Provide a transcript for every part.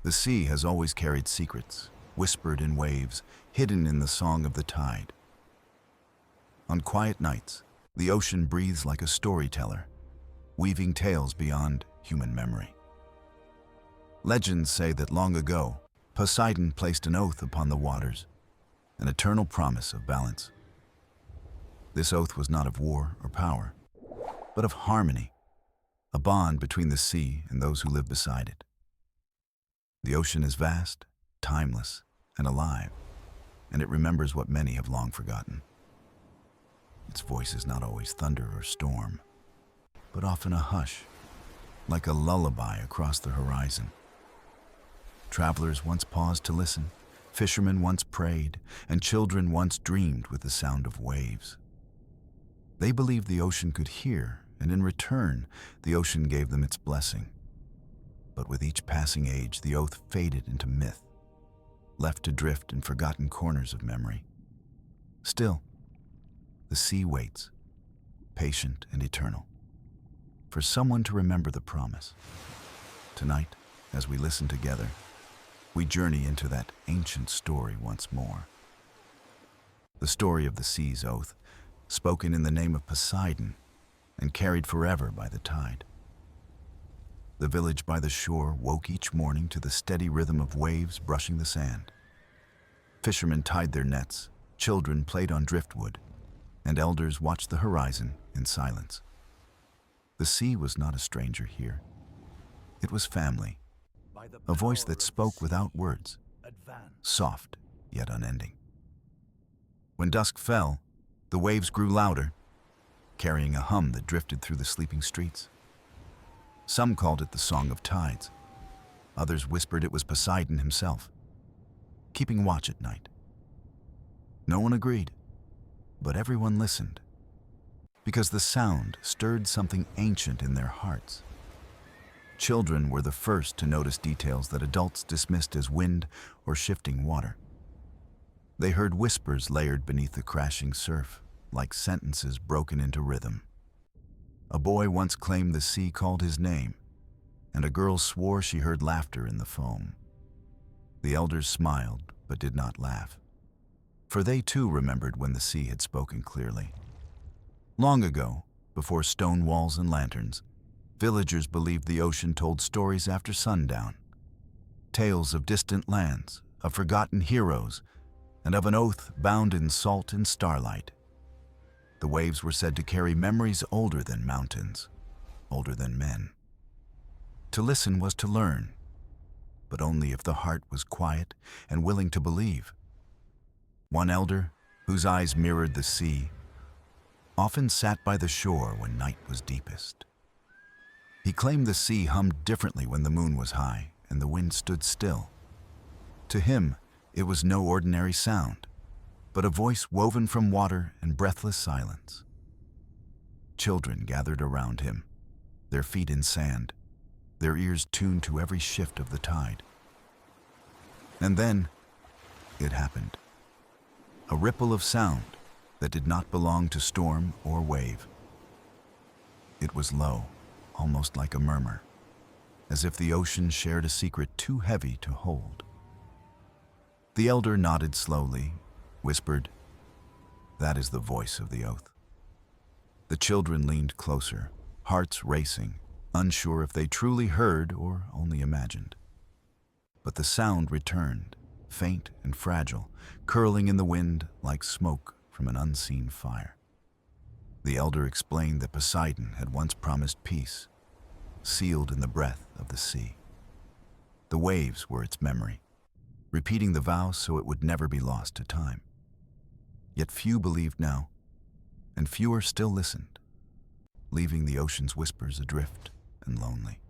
The sea has always carried secrets, whispered in waves, hidden in the song of the tide. On quiet nights, the ocean breathes like a storyteller, weaving tales beyond human memory. Legends say that long ago, Poseidon placed an oath upon the waters, an eternal promise of balance. This oath was not of war or power, but of harmony, a bond between the sea and those who live beside it. The ocean is vast, timeless, and alive, and it remembers what many have long forgotten. Its voice is not always thunder or storm, but often a hush, like a lullaby across the horizon. Travelers once paused to listen, fishermen once prayed, and children once dreamed with the sound of waves. They believed the ocean could hear, and in return, the ocean gave them its blessing. But with each passing age, the oath faded into myth, left to drift in forgotten corners of memory. Still, the sea waits, patient and eternal, for someone to remember the promise. Tonight, as we listen together, we journey into that ancient story once more. The story of the sea's oath, spoken in the name of Poseidon and carried forever by the tide. The village by the shore woke each morning to the steady rhythm of waves brushing the sand. Fishermen tied their nets, children played on driftwood, and elders watched the horizon in silence. The sea was not a stranger here. It was family, a voice that spoke without words, soft yet unending. When dusk fell, the waves grew louder, carrying a hum that drifted through the sleeping streets. Some called it the Song of Tides. Others whispered it was Poseidon himself, keeping watch at night. No one agreed, but everyone listened, because the sound stirred something ancient in their hearts. Children were the first to notice details that adults dismissed as wind or shifting water. They heard whispers layered beneath the crashing surf, like sentences broken into rhythm. A boy once claimed the sea called his name, and a girl swore she heard laughter in the foam. The elders smiled but did not laugh, for they too remembered when the sea had spoken clearly. Long ago, before stone walls and lanterns, villagers believed the ocean told stories after sundown, tales of distant lands, of forgotten heroes, and of an oath bound in salt and starlight. The waves were said to carry memories older than mountains, older than men. To listen was to learn, but only if the heart was quiet and willing to believe. One elder, whose eyes mirrored the sea, often sat by the shore when night was deepest. He claimed the sea hummed differently when the moon was high and the wind stood still. To him, it was no ordinary sound, but a voice woven from water and breathless silence. Children gathered around him, their feet in sand, their ears tuned to every shift of the tide. And then, it happened. A ripple of sound that did not belong to storm or wave. It was low, almost like a murmur, as if the ocean shared a secret too heavy to hold. The elder nodded slowly, whispered, "That is the voice of the oath." The children leaned closer, hearts racing, unsure if they truly heard or only imagined. But the sound returned, faint and fragile, curling in the wind like smoke from an unseen fire. The elder explained that Poseidon had once promised peace, sealed in the breath of the sea. The waves were its memory, repeating the vow so it would never be lost to time. Yet few believed now, and fewer still listened, leaving the ocean's whispers adrift and lonely.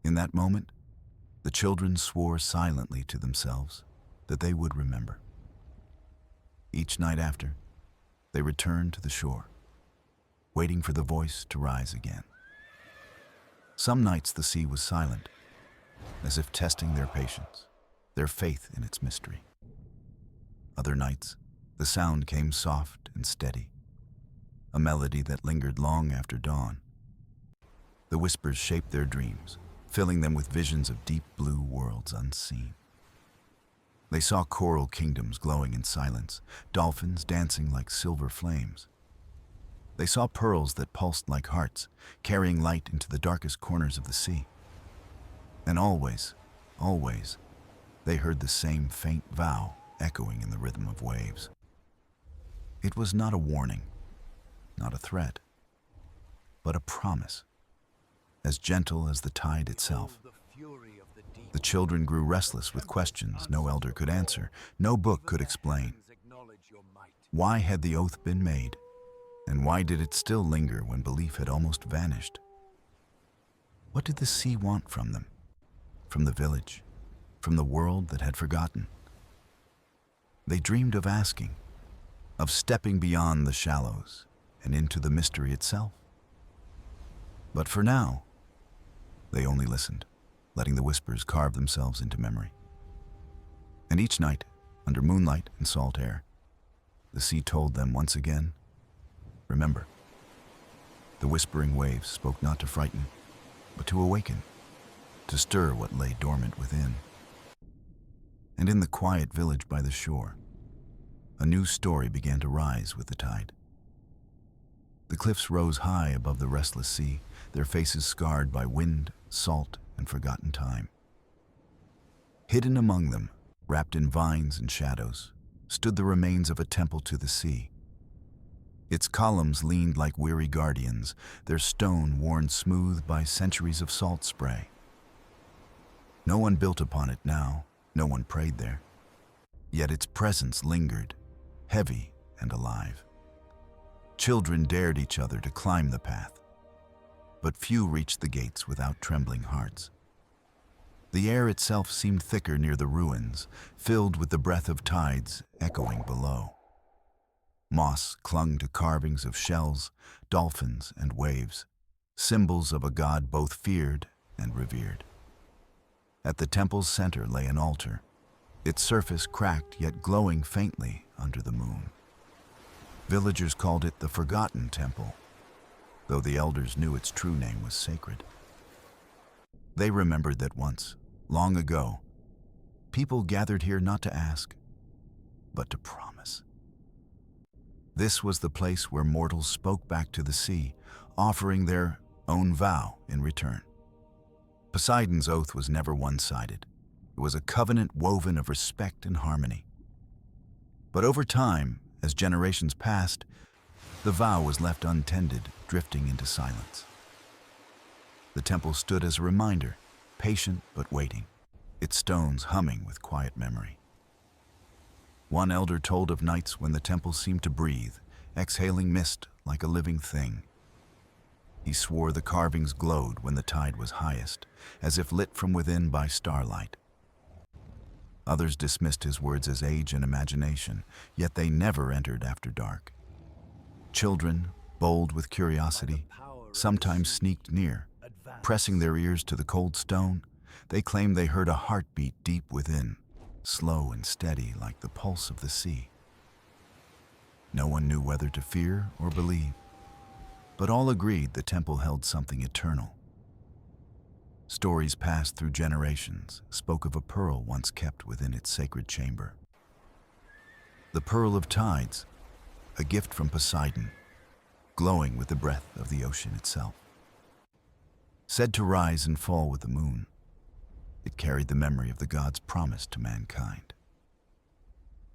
In that moment, the children swore silently to themselves that they would remember. Each night after, they returned to the shore, waiting for the voice to rise again. Some nights the sea was silent, as if testing their patience, their faith in its mystery. Other nights, the sound came soft and steady, a melody that lingered long after dawn. The whispers shaped their dreams, filling them with visions of deep blue worlds unseen. They saw coral kingdoms glowing in silence, dolphins dancing like silver flames. They saw pearls that pulsed like hearts, carrying light into the darkest corners of the sea. And always, always, they heard the same faint vow echoing in the rhythm of waves. It was not a warning, not a threat, but a promise, as gentle as the tide itself. The children grew restless with questions no elder could answer, no book could explain. Why had the oath been made, and why did it still linger when belief had almost vanished? What did the sea want from them, from the village, from the world that had forgotten? They dreamed of asking, of stepping beyond the shallows and into the mystery itself. But for now, they only listened, letting the whispers carve themselves into memory. And each night, under moonlight and salt air, the sea told them once again, remember. The whispering waves spoke not to frighten, but to awaken, to stir what lay dormant within. And in the quiet village by the shore, a new story began to rise with the tide. The cliffs rose high above the restless sea, their faces scarred by wind, salt, and forgotten time. Hidden among them, wrapped in vines and shadows, stood the remains of a temple to the sea. Its columns leaned like weary guardians, their stone worn smooth by centuries of salt spray. No one built upon it now, no one prayed there. Yet its presence lingered, heavy and alive. Children dared each other to climb the path, but few reached the gates without trembling hearts. The air itself seemed thicker near the ruins, filled with the breath of tides echoing below. Moss clung to carvings of shells, dolphins, and waves, symbols of a god both feared and revered. At the temple's center lay an altar, its surface cracked yet glowing faintly under the moon. Villagers called it the Forgotten Temple, though the elders knew its true name was sacred. They remembered that once, long ago, people gathered here not to ask, but to promise. This was the place where mortals spoke back to the sea, offering their own vow in return. Poseidon's oath was never one-sided. It was a covenant woven of respect and harmony. But over time, as generations passed, the vow was left untended, drifting into silence. The temple stood as a reminder, patient but waiting, its stones humming with quiet memory. One elder told of nights when the temple seemed to breathe, exhaling mist like a living thing. He swore the carvings glowed when the tide was highest, as if lit from within by starlight. Others dismissed his words as age and imagination, yet they never entered after dark. Children, bold with curiosity, sometimes sneaked near. Pressing their ears to the cold stone, they claimed they heard a heartbeat deep within, slow and steady like the pulse of the sea. No one knew whether to fear or believe, but all agreed the temple held something eternal. Stories passed through generations spoke of a pearl once kept within its sacred chamber. The Pearl of Tides, a gift from Poseidon, glowing with the breath of the ocean itself. Said to rise and fall with the moon, it carried the memory of the god's promise to mankind.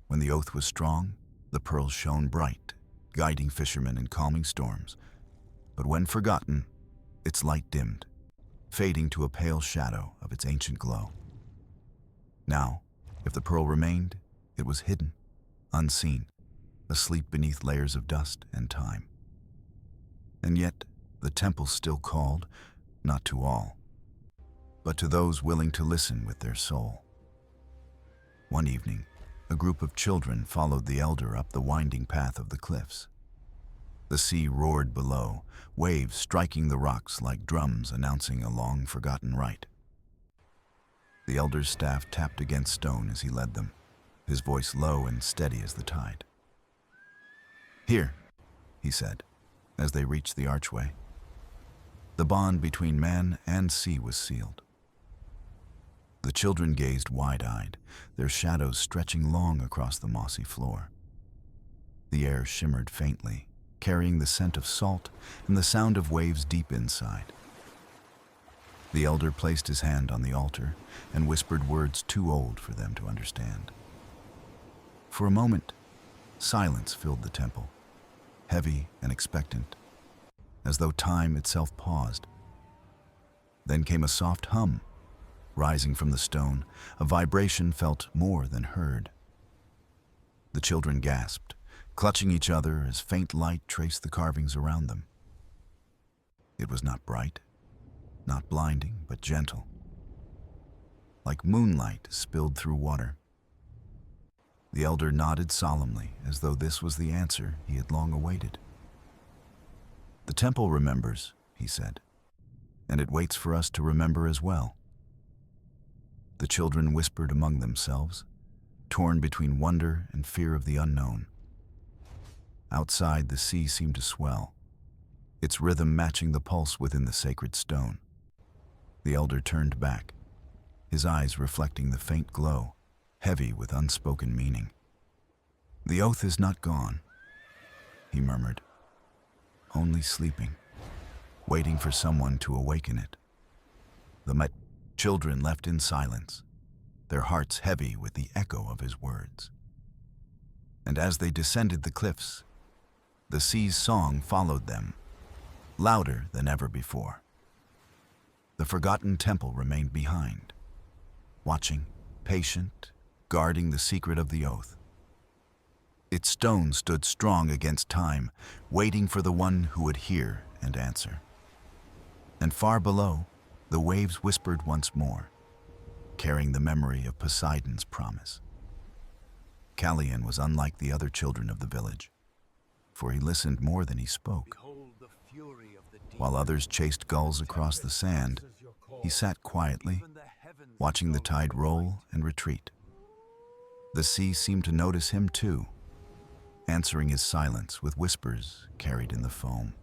When the oath was strong, the pearl shone bright, guiding fishermen in calming storms. But when forgotten, its light dimmed, fading to a pale shadow of its ancient glow. Now, if the pearl remained, it was hidden, unseen, asleep beneath layers of dust and time. And yet, the temple still called, not to all, but to those willing to listen with their soul. One evening, a group of children followed the elder up the winding path of the cliffs. The sea roared below, waves striking the rocks like drums announcing a long-forgotten rite. The elder's staff tapped against stone as he led them, his voice low and steady as the tide. "Here," he said, as they reached the archway. The bond between man and sea was sealed, The children gazed wide-eyed, their shadows stretching long across the mossy floor. The air shimmered faintly, carrying the scent of salt and the sound of waves deep inside. The elder placed his hand on the altar and whispered words too old for them to understand. For a moment, silence filled the temple, heavy and expectant, as though time itself paused. Then came a soft hum, rising from the stone, a vibration felt more than heard. The children gasped, clutching each other as faint light traced the carvings around them. It was not bright, not blinding, but gentle, like moonlight spilled through water. The elder nodded solemnly, as though this was the answer he had long awaited. "The temple remembers," he said, "and it waits for us to remember as well." The children whispered among themselves, torn between wonder and fear of the unknown. Outside, the sea seemed to swell, its rhythm matching the pulse within the sacred stone. The elder turned back, his eyes reflecting the faint glow, heavy with unspoken meaning. "The oath is not gone," he murmured, "only sleeping, waiting for someone to awaken it." The children left in silence, their hearts heavy with the echo of his words. And as they descended the cliffs, the sea's song followed them, louder than ever before. The forgotten temple remained behind, watching, patient, guarding the secret of the oath. Its stone stood strong against time, waiting for the one who would hear and answer. And far below, the waves whispered once more, carrying the memory of Poseidon's promise. Callian was unlike the other children of the village, for he listened more than he spoke. While others chased gulls across the sand, he sat quietly, watching the tide roll and retreat. The sea seemed to notice him too, answering his silence with whispers carried in the foam.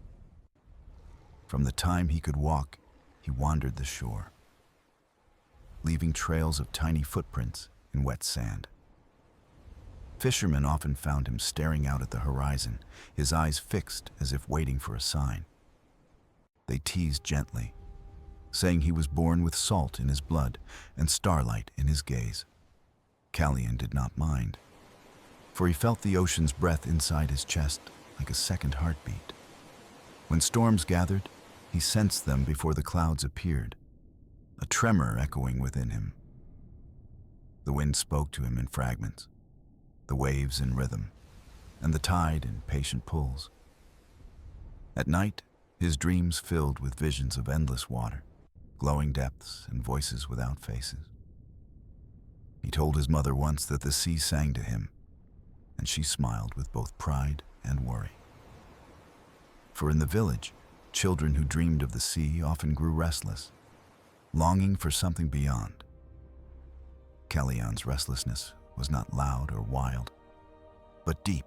From the time he could walk, he wandered the shore, leaving trails of tiny footprints in wet sand. Fishermen often found him staring out at the horizon, his eyes fixed as if waiting for a sign. They teased gently, saying he was born with salt in his blood and starlight in his gaze. Callian did not mind, for he felt the ocean's breath inside his chest like a second heartbeat. When storms gathered, he sensed them before the clouds appeared, a tremor echoing within him. The wind spoke to him in fragments, the waves in rhythm, and the tide in patient pulls. At night, his dreams filled with visions of endless water, glowing depths and voices without faces. He told his mother once that the sea sang to him, and she smiled with both pride and worry. For in the village, children who dreamed of the sea often grew restless, longing for something beyond. Callian's restlessness was not loud or wild, but deep,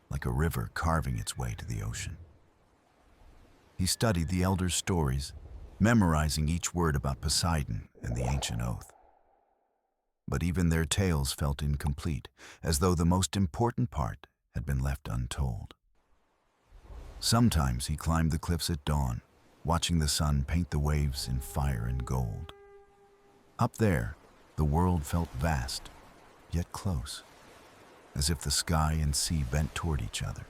like a river carving its way to the ocean. He studied the elders' stories, memorizing each word about Poseidon and the ancient oath. But even their tales felt incomplete, as though the most important part had been left untold. Sometimes he climbed the cliffs at dawn, watching the sun paint the waves in fire and gold. Up there, the world felt vast, yet close, as if the sky and sea bent toward each other.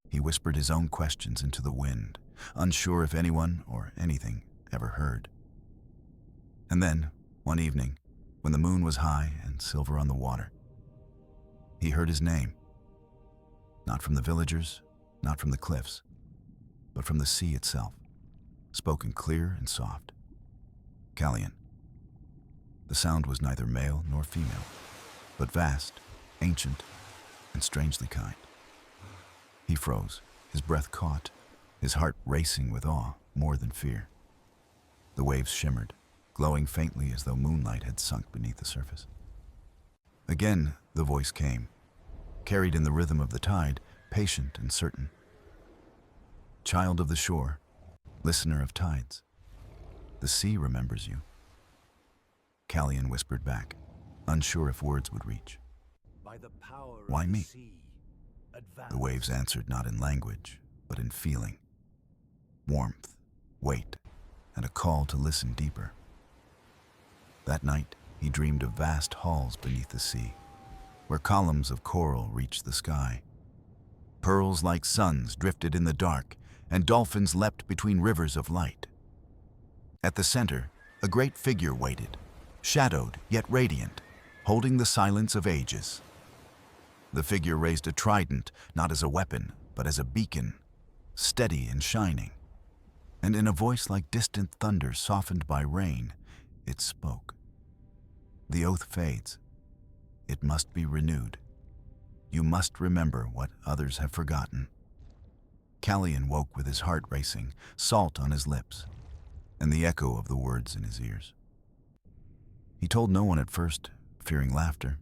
He whispered his own questions into the wind, unsure if anyone or anything ever heard. And then, one evening, when the moon was high and silver on the water, he heard his name, not from the villagers, not from the cliffs, but from the sea itself, spoken clear and soft. Callian. The sound was neither male nor female, but vast, ancient, and strangely kind. He froze, his breath caught, his heart racing with awe more than fear. The waves shimmered, glowing faintly as though moonlight had sunk beneath the surface. Again, the voice came, carried in the rhythm of the tide, patient and certain. Child of the shore, listener of tides, the sea remembers you. Callian whispered back, unsure if words would reach. By the power Why of the me? sea, advance. The waves answered not in language, but in feeling. Warmth, weight, and a call to listen deeper. That night, he dreamed of vast halls beneath the sea, where columns of coral reached the sky. Pearls like suns drifted in the dark, and dolphins leapt between rivers of light. At the center, a great figure waited, shadowed yet radiant, holding the silence of ages. The figure raised a trident, not as a weapon, but as a beacon, steady and shining. And in a voice like distant thunder softened by rain, it spoke. The oath fades. It must be renewed. You must remember what others have forgotten. Callian woke with his heart racing, salt on his lips, and the echo of the words in his ears. He told no one at first, fearing laughter.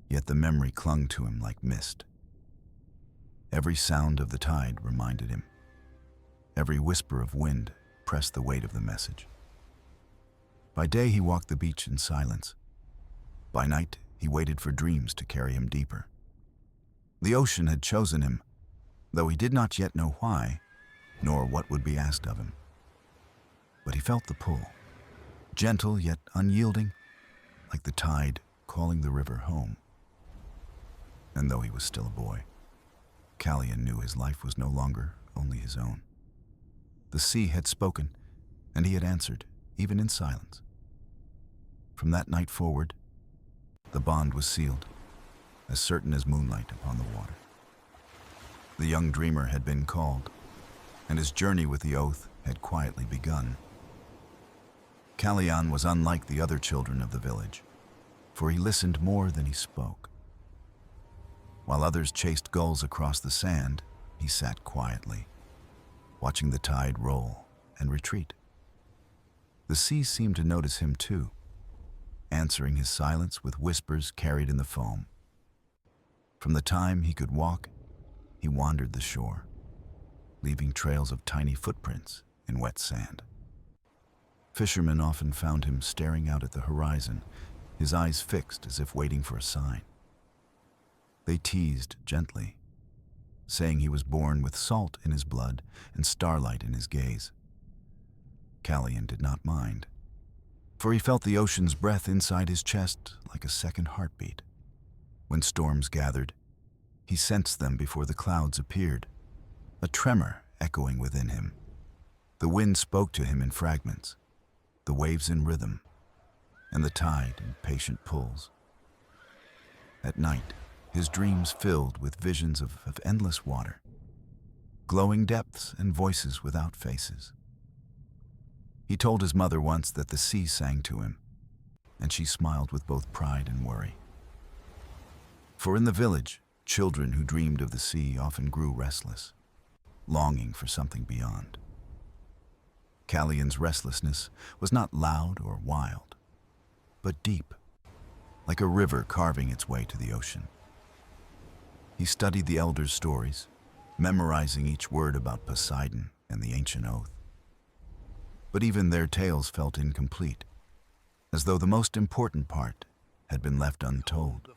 Yet the memory clung to him like mist. Every sound of the tide reminded him. Every whisper of wind pressed the weight of the message. By day he walked the beach in silence. By night he waited for dreams to carry him deeper. The ocean had chosen him, though he did not yet know why, nor what would be asked of him. But he felt the pull, gentle yet unyielding, like the tide calling the river home. And though he was still a boy, Callian knew his life was no longer only his own. The sea had spoken, and he had answered, even in silence. From that night forward, the bond was sealed, as certain as moonlight upon the water. The young dreamer had been called, and his journey with the oath had quietly begun. Callian was unlike the other children of the village, for he listened more than he spoke. While others chased gulls across the sand, he sat quietly, watching the tide roll and retreat. The sea seemed to notice him too, answering his silence with whispers carried in the foam. From the time he could walk, he wandered the shore, leaving trails of tiny footprints in wet sand. Fishermen often found him staring out at the horizon, his eyes fixed as if waiting for a sign. They teased gently, saying he was born with salt in his blood and starlight in his gaze. Callian did not mind, for he felt the ocean's breath inside his chest like a second heartbeat. When storms gathered, he sensed them before the clouds appeared, a tremor echoing within him. The wind spoke to him in fragments, the waves in rhythm, and the tide in patient pulls. At night, his dreams filled with visions of endless water, glowing depths and voices without faces. He told his mother once that the sea sang to him, and she smiled with both pride and worry. For in the village, children who dreamed of the sea often grew restless, longing for something beyond. Callian's restlessness was not loud or wild, but deep, like a river carving its way to the ocean. He studied the elders' stories, memorizing each word about Poseidon and the ancient oath. But even their tales felt incomplete, as though the most important part had been left untold.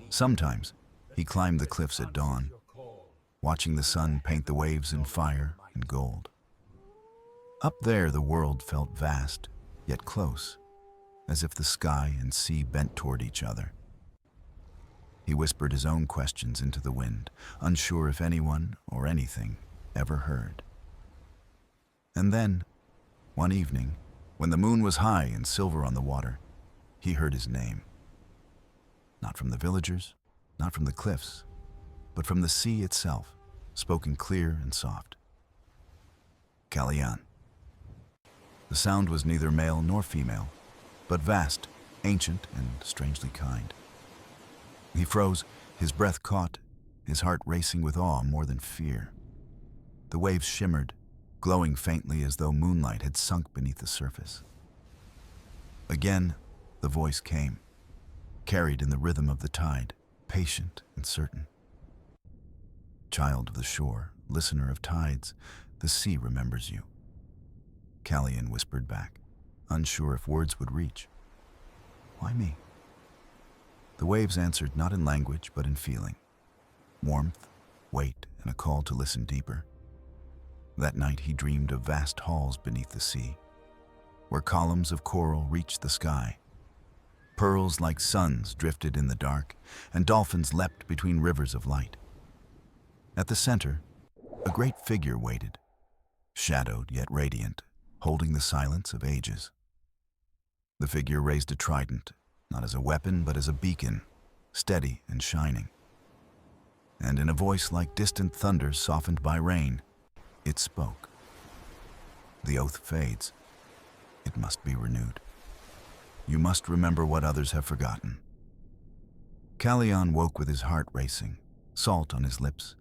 Sometimes he climbed the cliffs at dawn, watching the sun paint the waves in fire and gold. Up there the world felt vast, yet close, as if the sky and sea bent toward each other. He whispered his own questions into the wind, unsure if anyone or anything ever heard. And then, one evening, when the moon was high and silver on the water, he heard his name. Not from the villagers, not from the cliffs, but from the sea itself, spoken clear and soft. Callian. The sound was neither male nor female, but vast, ancient, and strangely kind. He froze, his breath caught, his heart racing with awe more than fear. The waves shimmered, glowing faintly as though moonlight had sunk beneath the surface. Again, the voice came, carried in the rhythm of the tide, patient and certain. Child of the shore, listener of tides, the sea remembers you. Callian whispered back, unsure if words would reach. Why me? The waves answered not in language, but in feeling. Warmth, weight, and a call to listen deeper. That night he dreamed of vast halls beneath the sea, where columns of coral reached the sky. Pearls like suns drifted in the dark, and dolphins leapt between rivers of light. At the center, a great figure waited, shadowed yet radiant, holding the silence of ages. The figure raised a trident, not as a weapon, but as a beacon, steady and shining. And in a voice like distant thunder softened by rain, it spoke. The oath fades. It must be renewed. You must remember what others have forgotten. Callian woke with his heart racing, salt on his lips,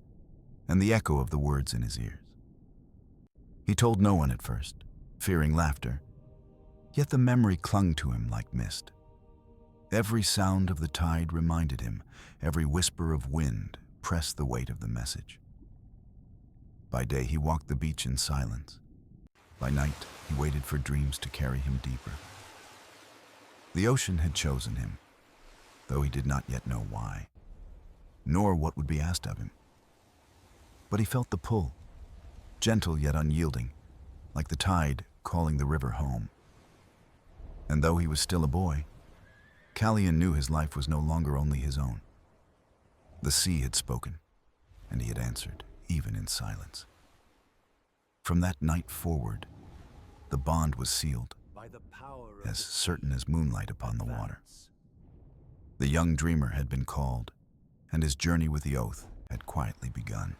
and the echo of the words in his ears. He told no one at first, fearing laughter, yet the memory clung to him like mist. Every sound of the tide reminded him, every whisper of wind pressed the weight of the message. By day he walked the beach in silence. By night he waited for dreams to carry him deeper. The ocean had chosen him, though he did not yet know why, nor what would be asked of him. But he felt the pull, gentle yet unyielding, like the tide calling the river home. And though he was still a boy, Callian knew his life was no longer only his own. The sea had spoken, and he had answered, even in silence. From that night forward, the bond was sealed, by the power of as certain as moonlight upon the water. advance. The young dreamer had been called, and his journey with the oath had quietly begun.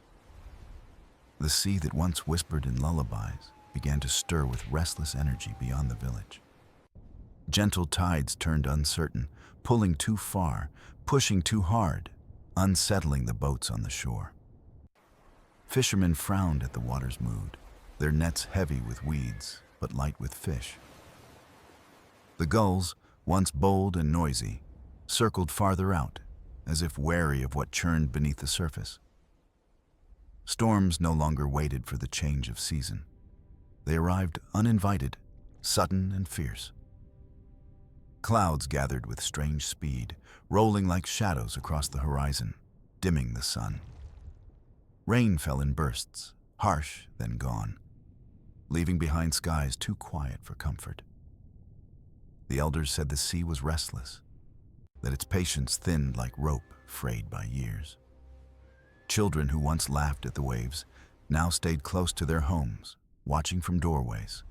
The sea that once whispered in lullabies began to stir with restless energy beyond the village. Gentle tides turned uncertain, pulling too far, pushing too hard, unsettling the boats on the shore. Fishermen frowned at the water's mood, their nets heavy with weeds, but light with fish. The gulls, once bold and noisy, circled farther out, as if wary of what churned beneath the surface. Storms no longer waited for the change of season. They arrived uninvited, sudden and fierce. Clouds gathered with strange speed, rolling like shadows across the horizon, dimming the sun. Rain fell in bursts, harsh then gone, leaving behind skies too quiet for comfort. The elders said the sea was restless, that its patience thinned like rope frayed by years. Children who once laughed at the waves now stayed close to their homes, watching from doorways.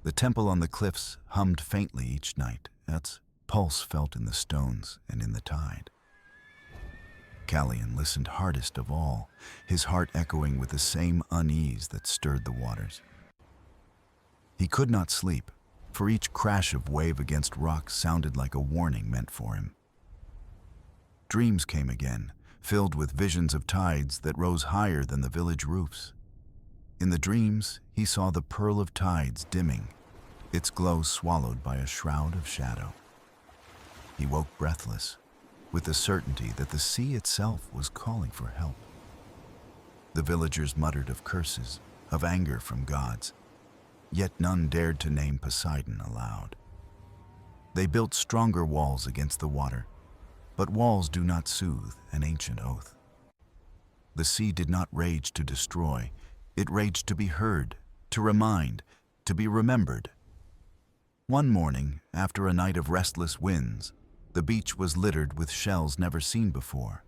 The temple on the cliffs hummed faintly each night, its pulse felt in the stones and in the tide. Callian listened hardest of all, his heart echoing with the same unease that stirred the waters. He could not sleep, for each crash of wave against rock sounded like a warning meant for him. Dreams came again, filled with visions of tides that rose higher than the village roofs. In the dreams, he saw the pearl of tides dimming, its glow swallowed by a shroud of shadow. He woke breathless, with the certainty that the sea itself was calling for help. The villagers muttered of curses, of anger from gods, yet none dared to name Poseidon aloud. They built stronger walls against the water, but walls do not soothe an ancient oath. The sea did not rage to destroy, it raged to be heard, to remind, to be remembered. One morning, after a night of restless winds, the beach was littered with shells never seen before.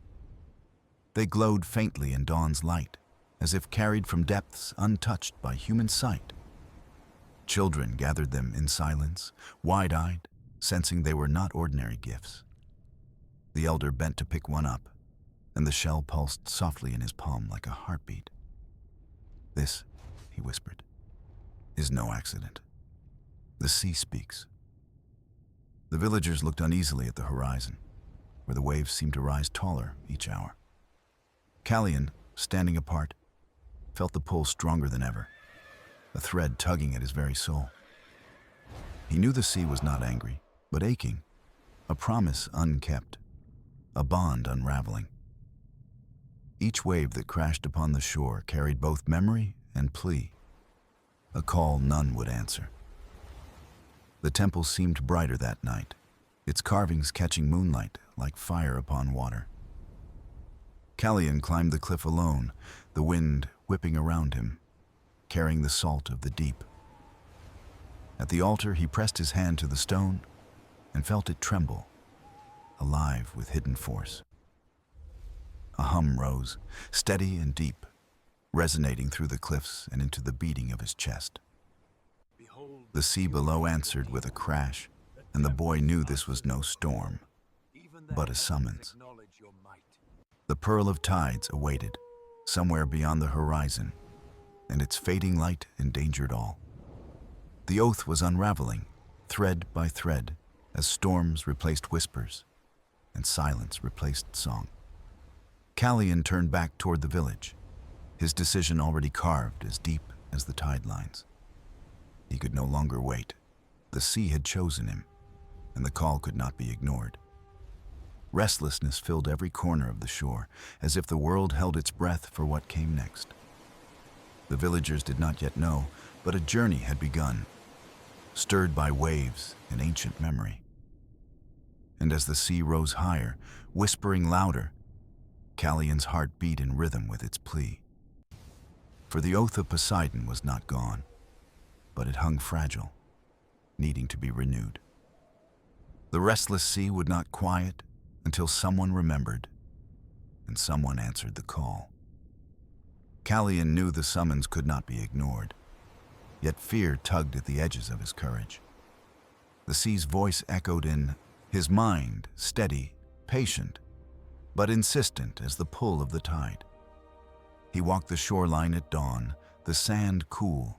They glowed faintly in dawn's light, as if carried from depths untouched by human sight. Children gathered them in silence, wide-eyed, sensing they were not ordinary gifts. The elder bent to pick one up, and the shell pulsed softly in his palm like a heartbeat. "This," he whispered, "is no accident. The sea speaks." The villagers looked uneasily at the horizon, where the waves seemed to rise taller each hour. Callian, standing apart, felt the pull stronger than ever, a thread tugging at his very soul. He knew the sea was not angry, but aching, a promise unkept, a bond unraveling. Each wave that crashed upon the shore carried both memory and plea, a call none would answer. The temple seemed brighter that night, its carvings catching moonlight like fire upon water. Callian climbed the cliff alone, the wind whipping around him, carrying the salt of the deep. At the altar, he pressed his hand to the stone and felt it tremble, alive with hidden force. A hum rose, steady and deep, resonating through the cliffs and into the beating of his chest. The sea below answered with a crash, and the boy knew this was no storm, but a summons. The pearl of tides awaited, somewhere beyond the horizon, and its fading light endangered all. The oath was unraveling, thread by thread, as storms replaced whispers, and silence replaced song. Callian turned back toward the village, his decision already carved as deep as the tide lines. He could no longer wait. The sea had chosen him, and the call could not be ignored. Restlessness filled every corner of the shore, as if the world held its breath for what came next. The villagers did not yet know, but a journey had begun, stirred by waves and ancient memory. And as the sea rose higher, whispering louder, Callian's heart beat in rhythm with its plea. For the oath of Poseidon was not gone, but it hung fragile, needing to be renewed. The restless sea would not quiet until someone remembered, and someone answered the call. Callian knew the summons could not be ignored, yet fear tugged at the edges of his courage. The sea's voice echoed in his mind, steady, patient, but insistent as the pull of the tide. He walked the shoreline at dawn, the sand cool,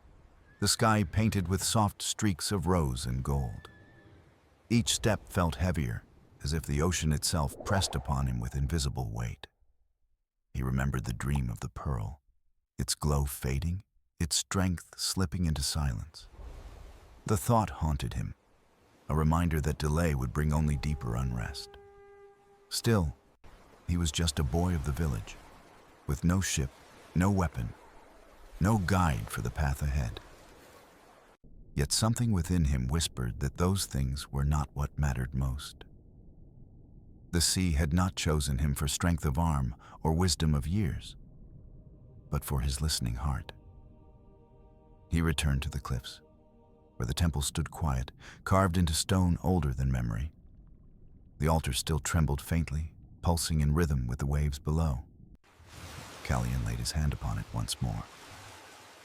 the sky painted with soft streaks of rose and gold. Each step felt heavier, as if the ocean itself pressed upon him with invisible weight. He remembered the dream of the pearl, its glow fading, its strength slipping into silence. The thought haunted him, a reminder that delay would bring only deeper unrest. Still, he was just a boy of the village, with no ship, no weapon, no guide for the path ahead. Yet something within him whispered that those things were not what mattered most. The sea had not chosen him for strength of arm or wisdom of years, but for his listening heart. He returned to the cliffs, where the temple stood quiet, carved into stone older than memory. The altar still trembled faintly, pulsing in rhythm with the waves below. Callian laid his hand upon it once more,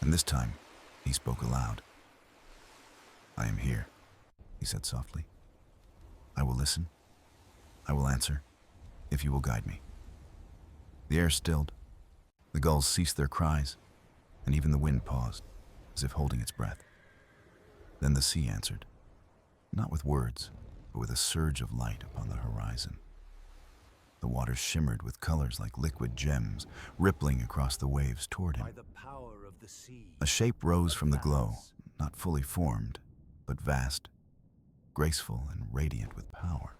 and this time he spoke aloud. "I am here," he said softly. "I will listen. I will answer, if you will guide me." The air stilled. The gulls ceased their cries, and even the wind paused, as if holding its breath. Then the sea answered, not with words, but with a surge of light upon the horizon. The water shimmered with colors like liquid gems, rippling across the waves toward him. By the power of the sea, A shape rose from the glow, not fully formed, but vast, graceful, and radiant with power.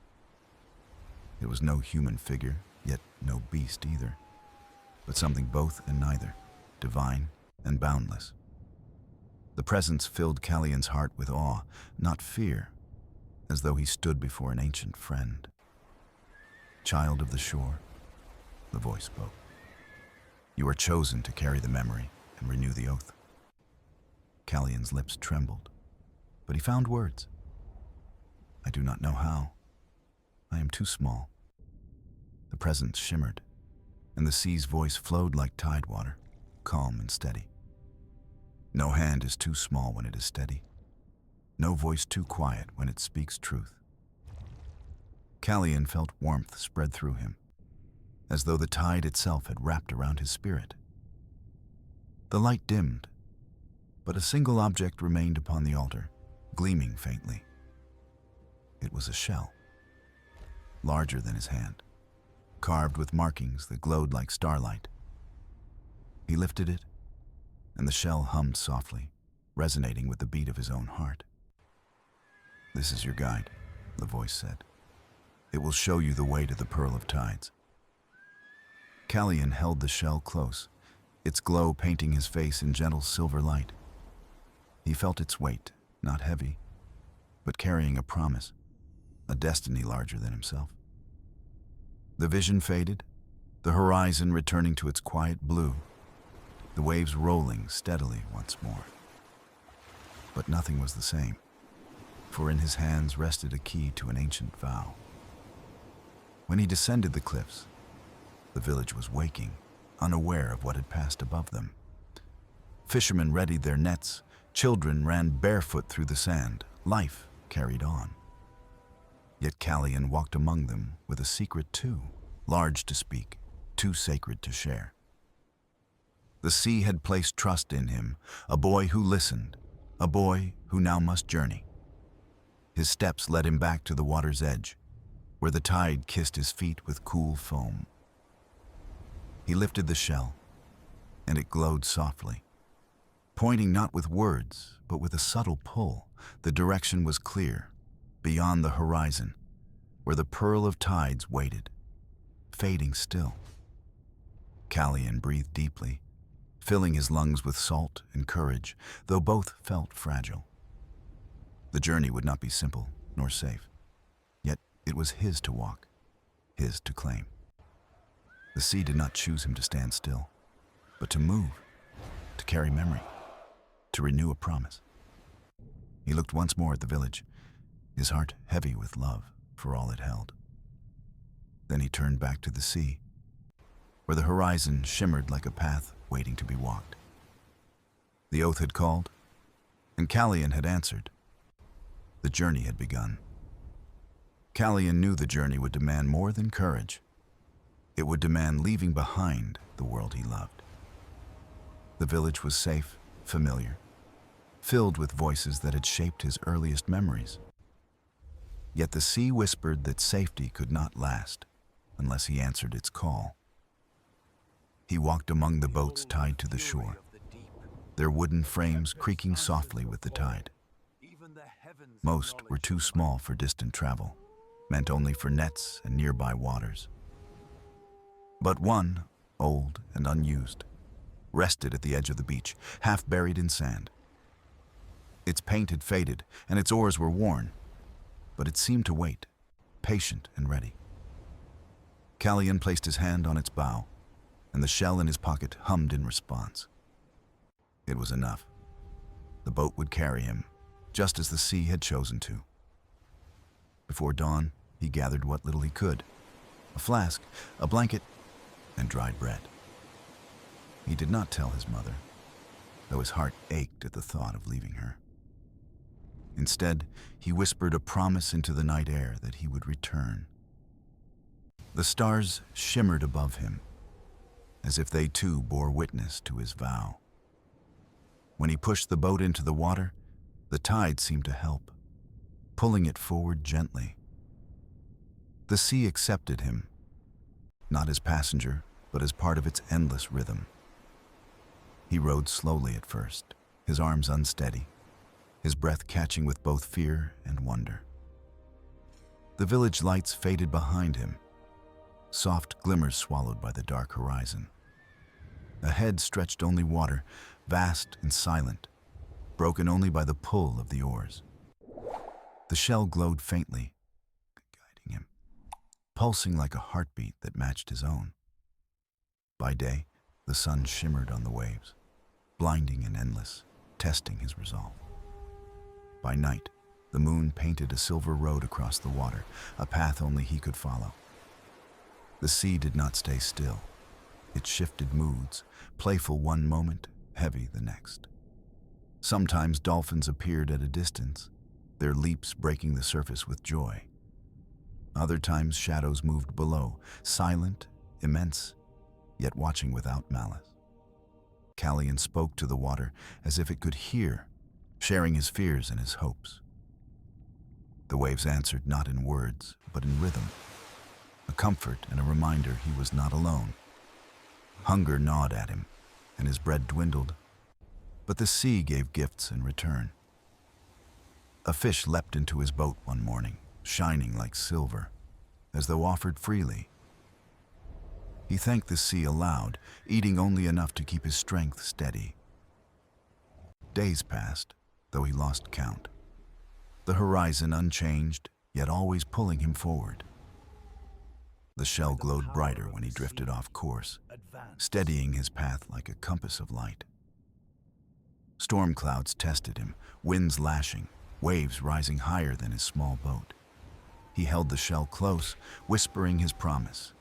It was no human figure, yet no beast either, but something both and neither, divine and boundless. The presence filled Callian's heart with awe, not fear, as though he stood before an ancient friend. "Child of the shore," the voice spoke. "You are chosen to carry the memory and renew the oath." Callian's lips trembled, but he found words. "I do not know how. I am too small." The presence shimmered, and the sea's voice flowed like tide water, calm and steady. No hand is too small when it is steady. No voice too quiet when it speaks truth. Callian felt warmth spread through him, as though the tide itself had wrapped around his spirit. The light dimmed, but a single object remained upon the altar, gleaming faintly. It was a shell, larger than his hand, carved with markings that glowed like starlight. He lifted it, and the shell hummed softly, resonating with the beat of his own heart. "This is your guide," the voice said. "It will show you the way to the Pearl of Tides." Callian held the shell close, its glow painting his face in gentle silver light. He felt its weight, not heavy, but carrying a promise, a destiny larger than himself. The vision faded, the horizon returning to its quiet blue, the waves rolling steadily once more. But nothing was the same, for in his hands rested a key to an ancient vow. When he descended the cliffs, the village was waking, unaware of what had passed above them. Fishermen readied their nets, children ran barefoot through the sand, life carried on. Yet Callian walked among them with a secret too, large to speak, too sacred to share. The sea had placed trust in him, a boy who listened, a boy who now must journey. His steps led him back to the water's edge, where the tide kissed his feet with cool foam. He lifted the shell, and it glowed softly. Pointing not with words, but with a subtle pull, the direction was clear, beyond the horizon, where the pearl of tides waited, fading still. Callian breathed deeply, filling his lungs with salt and courage, though both felt fragile. The journey would not be simple nor safe, yet it was his to walk, his to claim. The sea did not choose him to stand still, but to move, to carry memory, to renew a promise. He looked once more at the village, his heart heavy with love for all it held. Then he turned back to the sea, where the horizon shimmered like a path waiting to be walked. The oath had called, and Callian had answered. The journey had begun. Callian knew the journey would demand more than courage. It would demand leaving behind the world he loved. The village was safe, familiar, filled with voices that had shaped his earliest memories. Yet the sea whispered that safety could not last unless he answered its call. He walked among the boats tied to the shore, their wooden frames creaking softly with the tide. Most were too small for distant travel, meant only for nets and nearby waters. But one, old and unused, rested at the edge of the beach, half buried in sand. Its paint had faded, and its oars were worn, but it seemed to wait, patient and ready. Callian placed his hand on its bow, and the shell in his pocket hummed in response. It was enough. The boat would carry him, just as the sea had chosen to. Before dawn, he gathered what little he could: a flask, a blanket, and dried bread. He did not tell his mother, though his heart ached at the thought of leaving her. Instead, he whispered a promise into the night air that he would return. The stars shimmered above him, as if they too bore witness to his vow. When he pushed the boat into the water, the tide seemed to help, pulling it forward gently. The sea accepted him, not as passenger, but as part of its endless rhythm. He rowed slowly at first, his arms unsteady, his breath catching with both fear and wonder. The village lights faded behind him, soft glimmers swallowed by the dark horizon. Ahead stretched only water, vast and silent, broken only by the pull of the oars. The shell glowed faintly, guiding him, pulsing like a heartbeat that matched his own. By day, the sun shimmered on the waves, blinding and endless, testing his resolve. By night, the moon painted a silver road across the water, a path only he could follow. The sea did not stay still. It shifted moods, playful one moment, heavy the next. Sometimes dolphins appeared at a distance, their leaps breaking the surface with joy. Other times shadows moved below, silent, immense, yet watching without malice. Callian spoke to the water as if it could hear, sharing his fears and his hopes. The waves answered not in words, but in rhythm, a comfort and a reminder he was not alone. Hunger gnawed at him, and his bread dwindled, but the sea gave gifts in return. A fish leapt into his boat one morning, shining like silver, as though offered freely. He thanked the sea aloud, eating only enough to keep his strength steady. Days passed, though he lost count. the horizon unchanged, yet always pulling him forward. The shell glowed brighter when he drifted off course, steadying his path like a compass of light. Storm clouds tested him, winds lashing, waves rising higher than his small boat. He held the shell close, whispering his promise,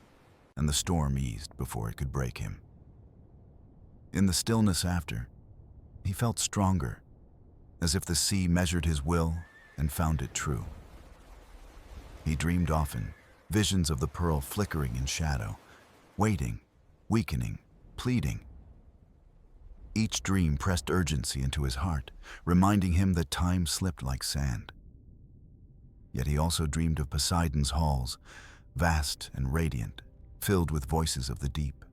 and the storm eased before it could break him. In the stillness after, he felt stronger, as if the sea measured his will and found it true. He dreamed often, visions of the pearl flickering in shadow, waiting, weakening, pleading. Each dream pressed urgency into his heart, reminding him that time slipped like sand. Yet he also dreamed of Poseidon's halls, vast and radiant, filled with voices of the deep.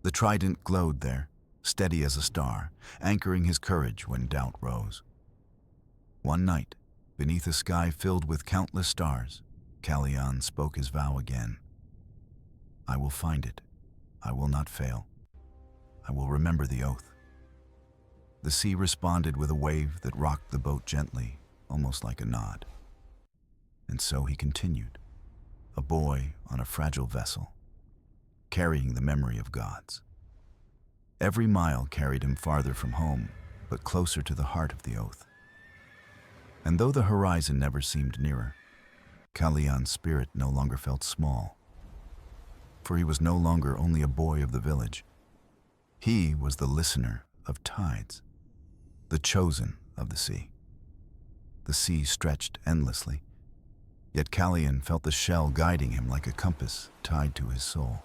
The trident glowed there, steady as a star, anchoring his courage when doubt rose. One night, beneath a sky filled with countless stars, Callian spoke his vow again. "I will find it. I will not fail. I will remember the oath." The sea responded with a wave that rocked the boat gently, almost like a nod. And so he continued, a boy on a fragile vessel, carrying the memory of gods. Every mile carried him farther from home, but closer to the heart of the oath. And though the horizon never seemed nearer, Callian's spirit no longer felt small, for he was no longer only a boy of the village. He was the listener of tides, the chosen of the sea. The sea stretched endlessly, yet Callian felt the shell guiding him like a compass tied to his soul.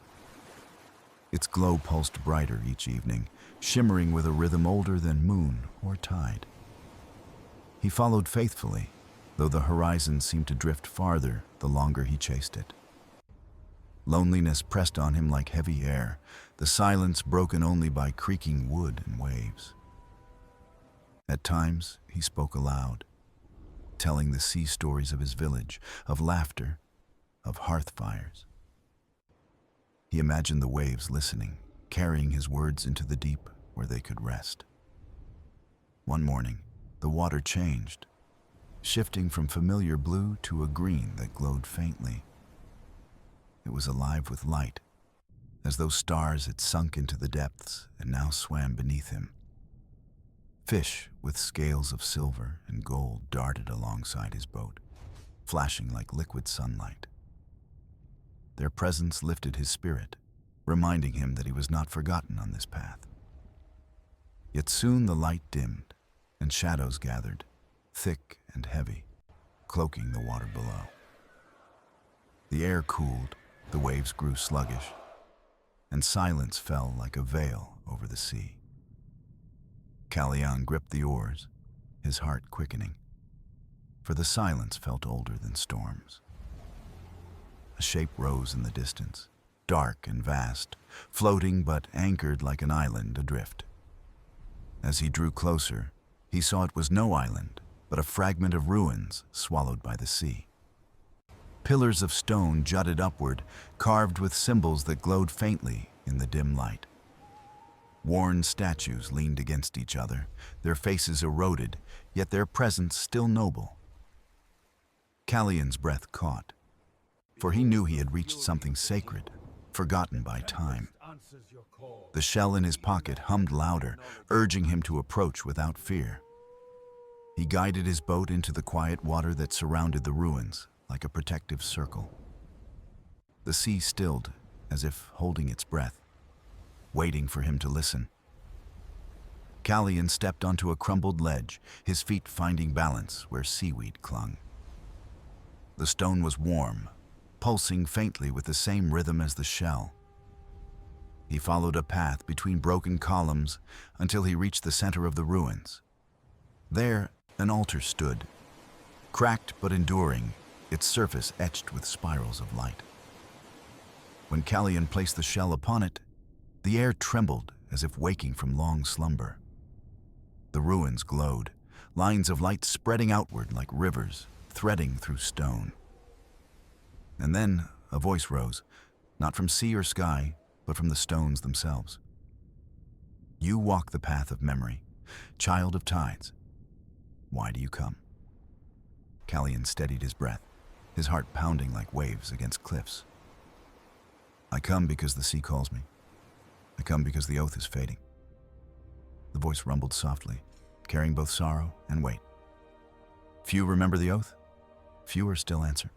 Its glow pulsed brighter each evening, shimmering with a rhythm older than moon or tide. He followed faithfully, though the horizon seemed to drift farther the longer he chased it. Loneliness pressed on him like heavy air, the silence broken only by creaking wood and waves. At times, he spoke aloud, telling the sea stories of his village, of laughter, of hearth fires. He imagined the waves listening, carrying his words into the deep where they could rest. One morning, the water changed, shifting from familiar blue to a green that glowed faintly. It was alive with light, as though stars had sunk into the depths and now swam beneath him. Fish with scales of silver and gold darted alongside his boat, flashing like liquid sunlight. Their presence lifted his spirit, reminding him that he was not forgotten on this path. Yet soon the light dimmed, and shadows gathered, thick and heavy, cloaking the water below. The air cooled, the waves grew sluggish, and silence fell like a veil over the sea. Callian gripped the oars, his heart quickening, for the silence felt older than storms. A shape rose in the distance, dark and vast, floating but anchored like an island adrift. As he drew closer, he saw it was no island, but a fragment of ruins swallowed by the sea. Pillars of stone jutted upward, carved with symbols that glowed faintly in the dim light. Worn statues leaned against each other, their faces eroded, yet their presence still noble. Callian's breath caught, for he knew he had reached something sacred, forgotten by time. The shell in his pocket hummed louder, urging him to approach without fear. He guided his boat into the quiet water that surrounded the ruins, like a protective circle. The sea stilled, as if holding its breath, waiting for him to listen. Callian stepped onto a crumbled ledge, his feet finding balance where seaweed clung. The stone was warm, pulsing faintly with the same rhythm as the shell. He followed a path between broken columns until he reached the center of the ruins. There, an altar stood, cracked but enduring, its surface etched with spirals of light. When Callian placed the shell upon it, the air trembled as if waking from long slumber. The ruins glowed, lines of light spreading outward like rivers, threading through stone. And then a voice rose, not from sea or sky, but from the stones themselves. "You walk the path of memory, child of tides. Why do you come?" Callian steadied his breath, his heart pounding like waves against cliffs. I come because the sea calls me. I come because the oath is fading. The voice rumbled softly, carrying both sorrow and weight. Few remember the oath. Fewer still answer.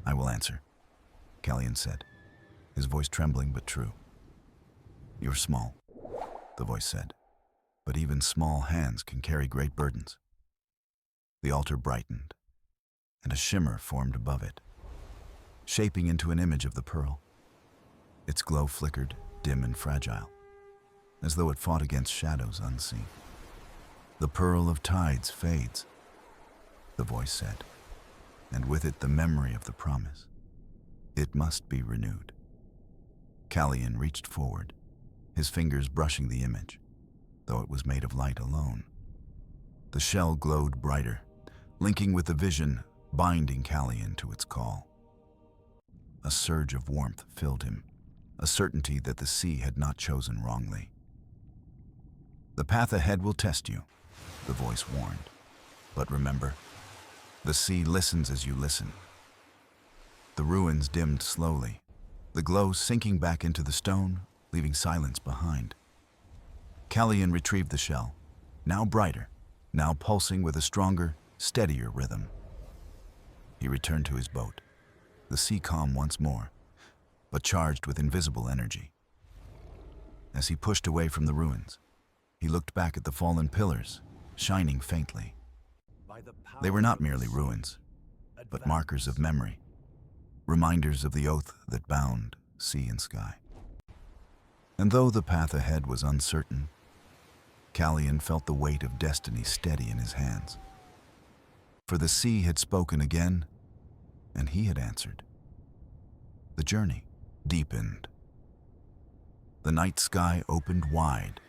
I will answer, Callian said, his voice trembling but true. You're small, the voice said, but even small hands can carry great burdens. The altar brightened, and a shimmer formed above it, shaping into an image of the pearl. Its glow flickered, dim and fragile, as though it fought against shadows unseen. The pearl of tides fades, the voice said, and with it the memory of the promise. It must be renewed. Callian reached forward, his fingers brushing the image, though it was made of light alone. The shell glowed brighter, linking with the vision, binding Callian to its call. A surge of warmth filled him, a certainty that the sea had not chosen wrongly. The path ahead will test you, the voice warned. But remember, the sea listens as you listen. The ruins dimmed slowly, the glow sinking back into the stone, leaving silence behind. Callian retrieved the shell, now brighter, now pulsing with a stronger, steadier rhythm. He returned to his boat, the sea calm once more, but charged with invisible energy. As he pushed away from the ruins, he looked back at the fallen pillars, shining faintly. They were not merely ruins, but markers of memory, reminders of the oath that bound sea and sky. And though the path ahead was uncertain, Callian felt the weight of destiny steady in his hands. For the sea had spoken again, and he had answered. The journey deepened. The night sky opened wide,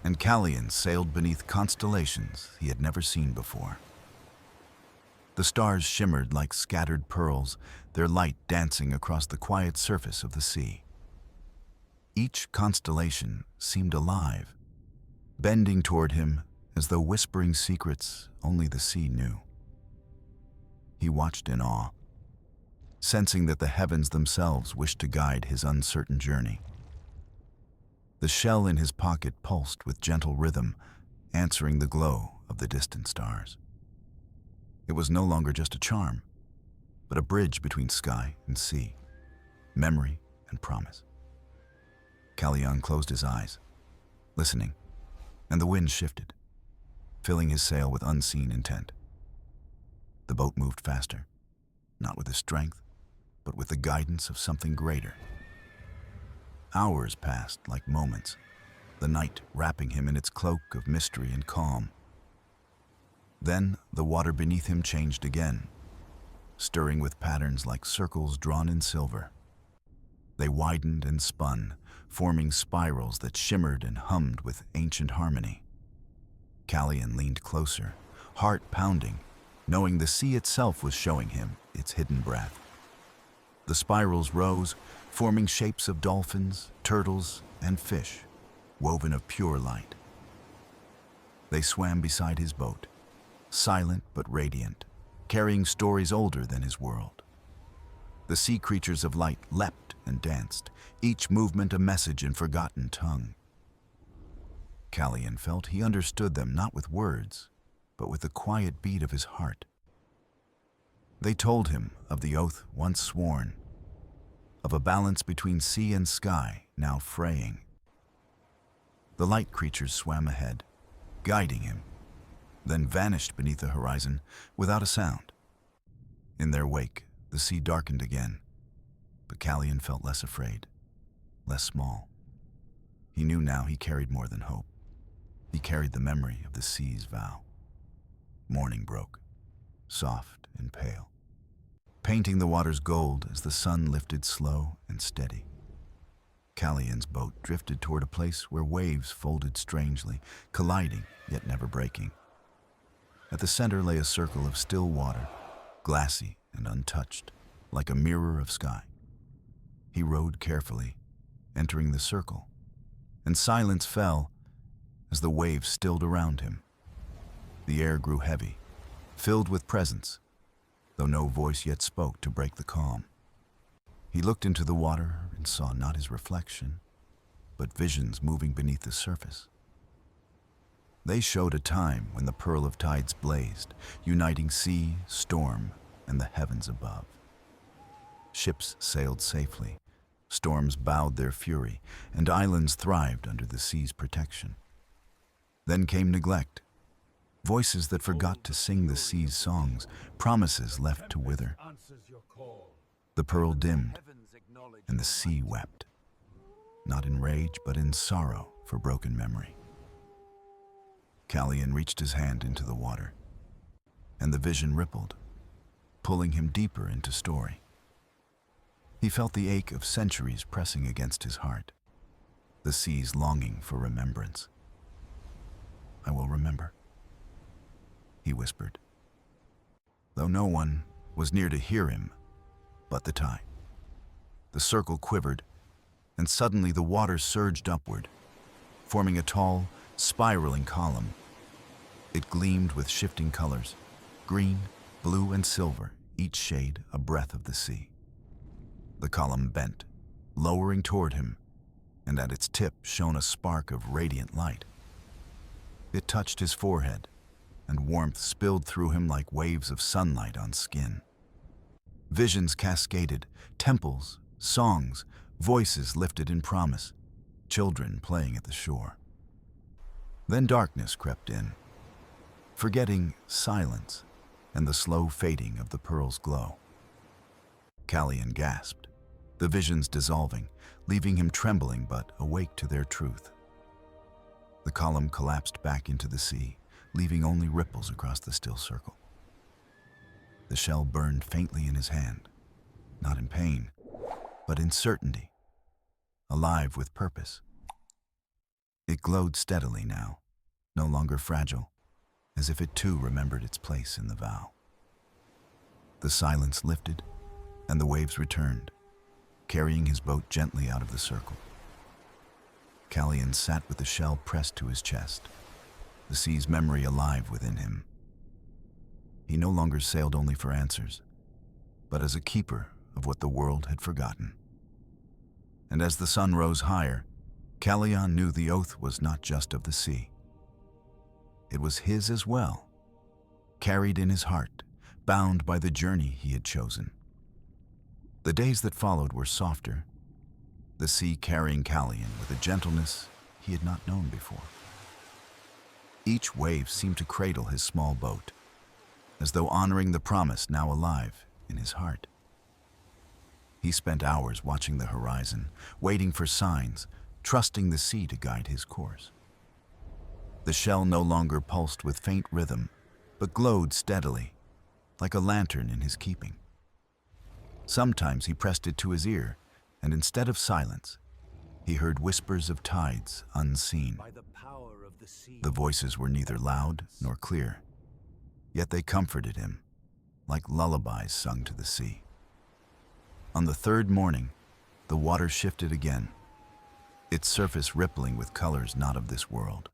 and Callian sailed beneath constellations he had never seen before. The stars shimmered like scattered pearls, their light dancing across the quiet surface of the sea. Each constellation seemed alive, bending toward him as though whispering secrets only the sea knew. He watched in awe, sensing that the heavens themselves wished to guide his uncertain journey. The shell in his pocket pulsed with gentle rhythm, answering the glow of the distant stars. It was no longer just a charm, but a bridge between sky and sea, memory and promise. Callian closed his eyes, listening, and the wind shifted, filling his sail with unseen intent. The boat moved faster, not with his strength, but with the guidance of something greater. Hours passed like moments, the night wrapping him in its cloak of mystery and calm. Then the water beneath him changed again, stirring with patterns like circles drawn in silver. They widened and spun, forming spirals that shimmered and hummed with ancient harmony. Callian leaned closer, heart pounding, knowing the sea itself was showing him its hidden breath. The spirals rose, forming shapes of dolphins, turtles, and fish, woven of pure light. They swam beside his boat, silent but radiant, carrying stories older than his world. The sea creatures of light leapt and danced, each movement a message in forgotten tongue. Callian felt he understood them not with words, but with the quiet beat of his heart. They told him of the oath once sworn, of a balance between sea and sky now fraying. The light creatures swam ahead, guiding him, then vanished beneath the horizon without a sound. In their wake, the sea darkened again, but Callian felt less afraid, less small. He knew now he carried more than hope. He carried the memory of the sea's vow. Morning broke, soft and pale, painting the waters gold as the sun lifted slow and steady. Callian's boat drifted toward a place where waves folded strangely, colliding yet never breaking. At the center lay a circle of still water, glassy and untouched, like a mirror of sky. He rowed carefully, entering the circle, and silence fell as the waves stilled around him. The air grew heavy, filled with presence, though no voice yet spoke to break the calm. He looked into the water and saw not his reflection, but visions moving beneath the surface. They showed a time when the pearl of tides blazed, uniting sea, storm, and the heavens above. Ships sailed safely, storms bowed their fury, and islands thrived under the sea's protection. Then came neglect, voices that forgot to sing the sea's songs, promises left to wither. The pearl dimmed, and the sea wept, not in rage but in sorrow for broken memory. Callian reached his hand into the water, and the vision rippled, pulling him deeper into story. He felt the ache of centuries pressing against his heart, the sea's longing for remembrance. "I will remember," he whispered, though no one was near to hear him but the tide. The circle quivered, and suddenly the water surged upward, forming a tall, spiraling column. It gleamed with shifting colors, green, blue, and silver, each shade a breath of the sea. The column bent, lowering toward him, and at its tip shone a spark of radiant light. It touched his forehead, and warmth spilled through him like waves of sunlight on skin. Visions cascaded, temples, songs, voices lifted in promise, children playing at the shore. Then darkness crept in, forgetting silence and the slow fading of the pearl's glow. Callian gasped, the visions dissolving, leaving him trembling but awake to their truth. The column collapsed back into the sea, leaving only ripples across the still circle. The shell burned faintly in his hand, not in pain, but in certainty, alive with purpose. It glowed steadily now, no longer fragile, as if it too remembered its place in the vow. The silence lifted, and the waves returned, carrying his boat gently out of the circle. Callian sat with the shell pressed to his chest, the sea's memory alive within him. He no longer sailed only for answers, but as a keeper of what the world had forgotten. And as the sun rose higher, Callian knew the oath was not just of the sea. It was his as well, carried in his heart, bound by the journey he had chosen. The days that followed were softer, the sea carrying Callian with a gentleness he had not known before. Each wave seemed to cradle his small boat, as though honoring the promise now alive in his heart. He spent hours watching the horizon, waiting for signs, trusting the sea to guide his course. The shell no longer pulsed with faint rhythm, but glowed steadily, like a lantern in his keeping. Sometimes he pressed it to his ear, and instead of silence, he heard whispers of tides unseen. By the power of the sea. The voices were neither loud nor clear, yet they comforted him, like lullabies sung to the sea. On the third morning, the water shifted again, its surface rippling with colors not of this world.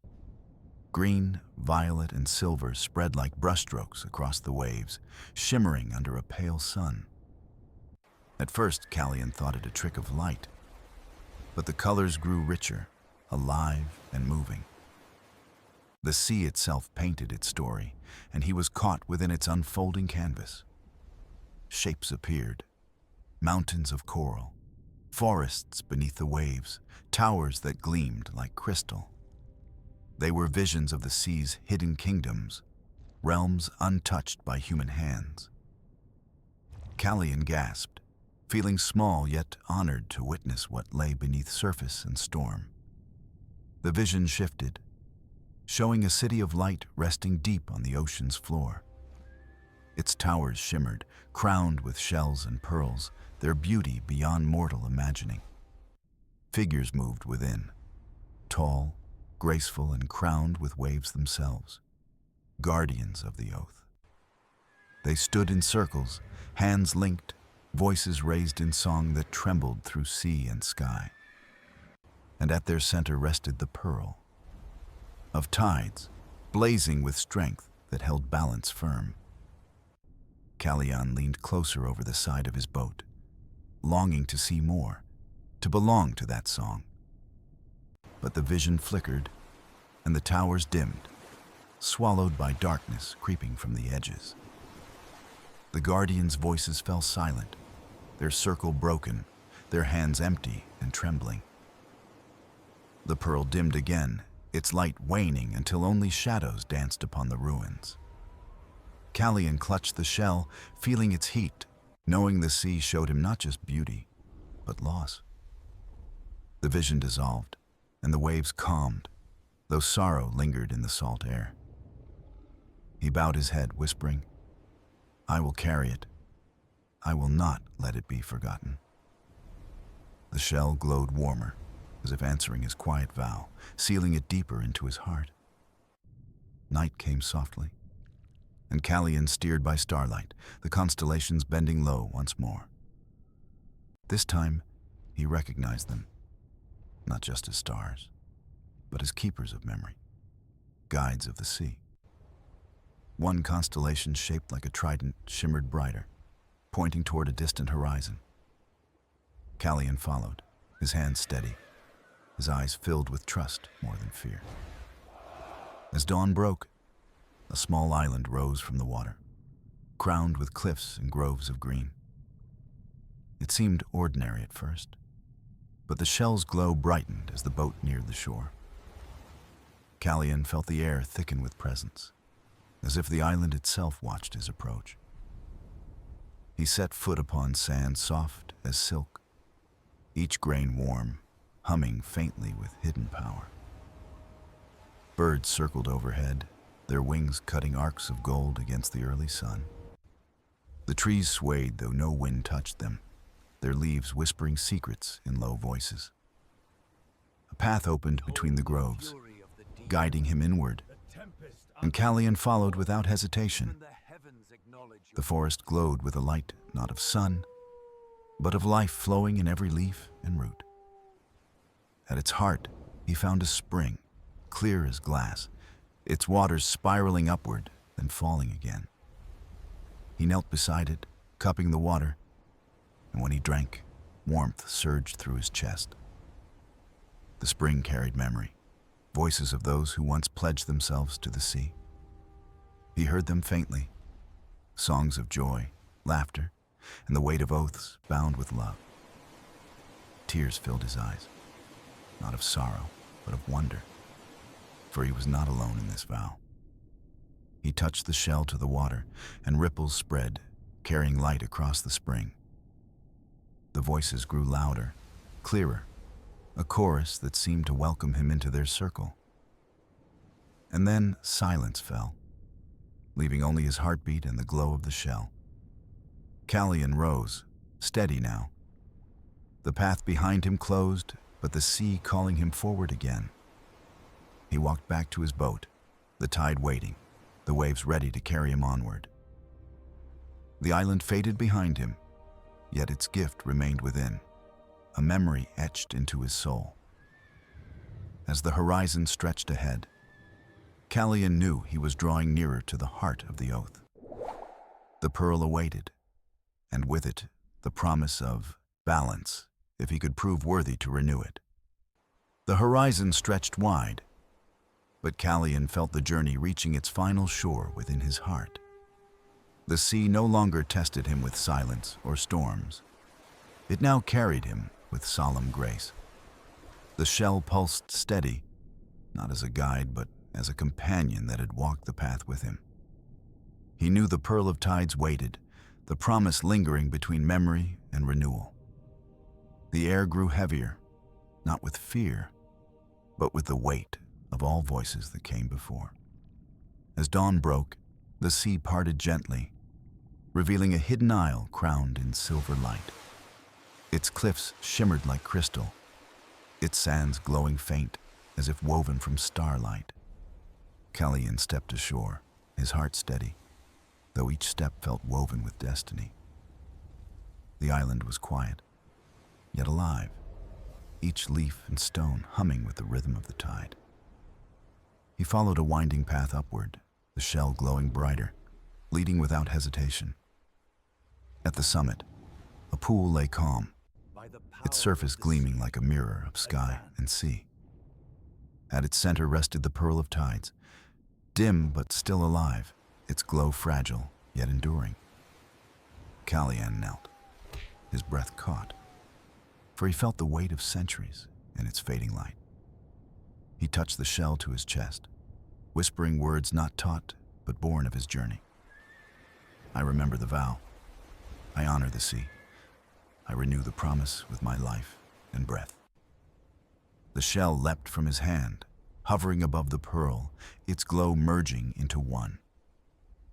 Green, violet, and silver spread like brushstrokes across the waves, shimmering under a pale sun. At first, Callian thought it a trick of light, but the colors grew richer, alive and moving. The sea itself painted its story, and he was caught within its unfolding canvas. Shapes appeared, mountains of coral, forests beneath the waves, towers that gleamed like crystal. They were visions of the sea's hidden kingdoms, realms untouched by human hands. Callian gasped, feeling small yet honored to witness what lay beneath surface and storm. The vision shifted, showing a city of light resting deep on the ocean's floor. Its towers shimmered, crowned with shells and pearls, their beauty beyond mortal imagining. Figures moved within, tall, graceful, and crowned with waves themselves, guardians of the oath. They stood in circles, hands linked, voices raised in song that trembled through sea and sky. And at their center rested the pearl, of tides, blazing with strength that held balance firm. Callian leaned closer over the side of his boat, longing to see more, to belong to that song. But the vision flickered, and the towers dimmed, swallowed by darkness creeping from the edges. The guardians' voices fell silent, their circle broken, their hands empty and trembling. The pearl dimmed again, its light waning until only shadows danced upon the ruins. Callian clutched the shell, feeling its heat, knowing the sea showed him not just beauty, but loss. The vision dissolved, and the waves calmed, though sorrow lingered in the salt air. He bowed his head, whispering, "I will carry it. I will not let it be forgotten." The shell glowed warmer, as if answering his quiet vow, sealing it deeper into his heart. Night came softly, and Callian steered by starlight, the constellations bending low once more. This time, he recognized them, not just as stars, but as keepers of memory, guides of the sea. One constellation shaped like a trident shimmered brighter, pointing toward a distant horizon. Callian followed, his hands steady, his eyes filled with trust more than fear. As dawn broke, a small island rose from the water, crowned with cliffs and groves of green. It seemed ordinary at first, but the shell's glow brightened as the boat neared the shore. Callian felt the air thicken with presence, as if the island itself watched his approach. He set foot upon sand soft as silk, each grain warm, humming faintly with hidden power. Birds circled overhead, their wings cutting arcs of gold against the early sun. The trees swayed though no wind touched them, their leaves whispering secrets in low voices. A path opened between the groves, guiding him inward, and Callian followed without hesitation. The forest glowed with a light not of sun, but of life flowing in every leaf and root. At its heart, he found a spring, clear as glass, its waters spiraling upward, then falling again. He knelt beside it, cupping the water, and when he drank, warmth surged through his chest. The spring carried memory, voices of those who once pledged themselves to the sea. He heard them faintly, songs of joy, laughter, and the weight of oaths bound with love. Tears filled his eyes, not of sorrow, but of wonder, for he was not alone in this vow. He touched the shell to the water, and ripples spread, carrying light across the spring. The voices grew louder, clearer, a chorus that seemed to welcome him into their circle. And then silence fell, leaving only his heartbeat and the glow of the shell. Callian rose, steady now. The path behind him closed, but the sea calling him forward again. He walked back to his boat, the tide waiting, the waves ready to carry him onward. The island faded behind him, yet its gift remained within, a memory etched into his soul. As the horizon stretched ahead, Callian knew he was drawing nearer to the heart of the oath. The pearl awaited, and with it the promise of balance if he could prove worthy to renew it. The horizon stretched wide, but Callian felt the journey reaching its final shore within his heart. The sea no longer tested him with silence or storms. It now carried him with solemn grace. The shell pulsed steady, not as a guide, but as a companion that had walked the path with him. He knew the pearl of tides waited, the promise lingering between memory and renewal. The air grew heavier, not with fear, but with the weight of all voices that came before. As dawn broke, the sea parted gently, revealing a hidden isle crowned in silver light. Its cliffs shimmered like crystal, its sands glowing faint as if woven from starlight. Callian stepped ashore, his heart steady, though each step felt woven with destiny. The island was quiet, yet alive, each leaf and stone humming with the rhythm of the tide. He followed a winding path upward, the shell glowing brighter, leading without hesitation. At the summit, a pool lay calm, By the power its surface of the gleaming sea, like a mirror of sky advance. and sea. At its center rested the pearl of tides, dim but still alive, its glow fragile yet enduring. Callian knelt, his breath caught, for he felt the weight of centuries in its fading light. He touched the shell to his chest, whispering words not taught but born of his journey. I remember the vow. I honor the sea. I renew the promise with my life and breath. The shell leapt from his hand, hovering above the pearl, its glow merging into one.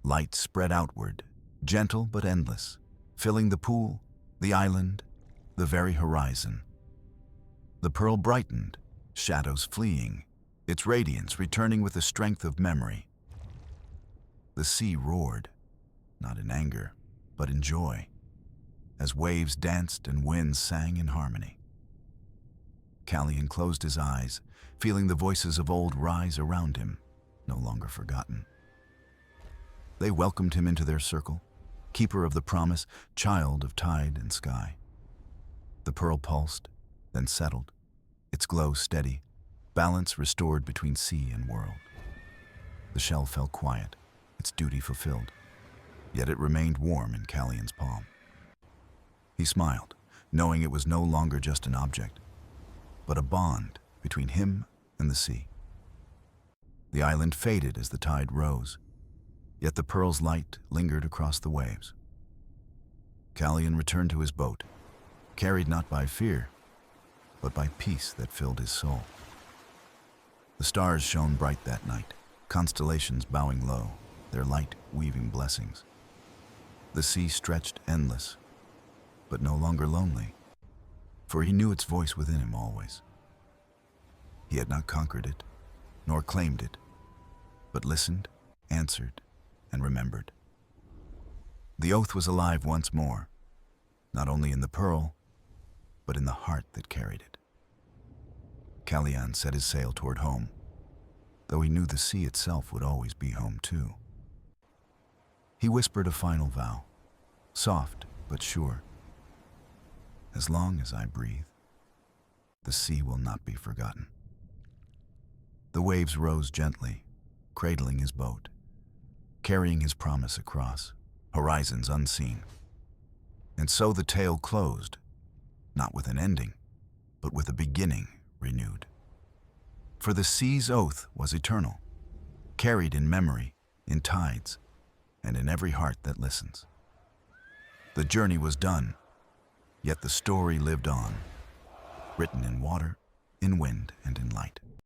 Light spread outward, gentle but endless, filling the pool, the island, the very horizon. The pearl brightened, shadows fleeing, its radiance returning with the strength of memory. The sea roared, not in anger, but in joy, as waves danced and winds sang in harmony. Callian closed his eyes, feeling the voices of old rise around him, no longer forgotten. They welcomed him into their circle, keeper of the promise, child of tide and sky. The pearl pulsed, then settled, its glow steady, balance restored between sea and world. The shell fell quiet, its duty fulfilled, yet it remained warm in Callian's palm. He smiled, knowing it was no longer just an object, but a bond between him and the sea. The island faded as the tide rose, yet the pearl's light lingered across the waves. Callian returned to his boat, carried not by fear, but by peace that filled his soul. The stars shone bright that night, constellations bowing low, their light weaving blessings. The sea stretched endless, but no longer lonely, for he knew its voice within him always. He had not conquered it, nor claimed it, but listened, answered, and remembered. The oath was alive once more, not only in the pearl, but in the heart that carried it. Callian set his sail toward home, though he knew the sea itself would always be home too. He whispered a final vow, soft but sure. As long as I breathe, the sea will not be forgotten. The waves rose gently, cradling his boat, carrying his promise across horizons unseen. And so the tale closed, not with an ending, but with a beginning renewed. For the sea's oath was eternal, carried in memory, in tides, and in every heart that listens. The journey was done, yet the story lived on, written in water, in wind, and in light.